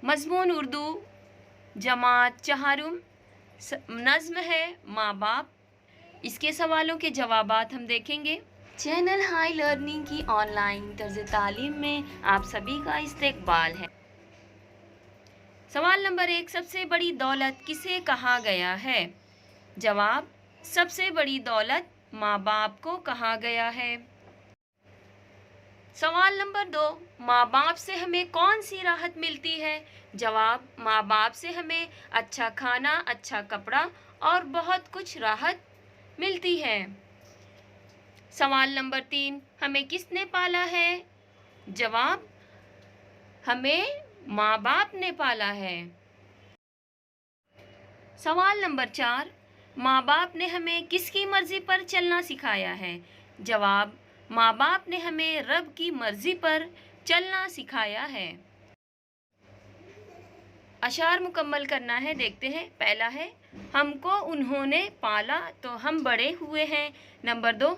मज़मून उर्दू जमात चहारुम, नज़्म है माँ बाप। इसके सवालों के जवाबात हम देखेंगे। चैनल हाई लर्निंग की ऑनलाइन तर्ज़ तालीम में आप सभी का इस्तकबाल है। सवाल नंबर 1, सबसे बड़ी दौलत किसे कहा गया है? जवाब, सबसे बड़ी दौलत माँ बाप को कहा गया है। सवाल नंबर 2, माँ बाप से हमें कौन सी राहत मिलती है? जवाब, माँ बाप से हमें अच्छा खाना, अच्छा कपड़ा और बहुत कुछ राहत मिलती है। सवाल नंबर 3, हमें किसने पाला है? जवाब, हमें माँ बाप ने पाला है। सवाल नंबर 4, माँ बाप ने हमें किसकी मर्ज़ी पर चलना सिखाया है? जवाब, माँ बाप ने हमें रब की मर्ज़ी पर चलना सिखाया है। अशार मुकम्मल करना है, देखते हैं। पहला है, हमको उन्होंने पाला तो हम बड़े हुए हैं। नंबर 2,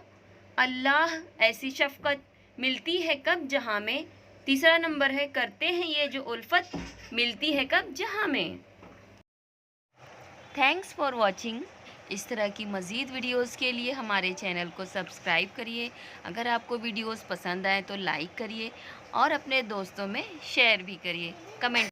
अल्लाह ऐसी शफ़क़त मिलती है कब जहाँ में। तीसरा नंबर है, करते हैं ये जो उल्फत मिलती है कब जहाँ में। Thanks for watching. इस तरह की मज़ीद वीडियोस के लिए हमारे चैनल को सब्सक्राइब करिए। अगर आपको वीडियोस पसंद आए तो लाइक करिए और अपने दोस्तों में शेयर भी करिए। कमेंट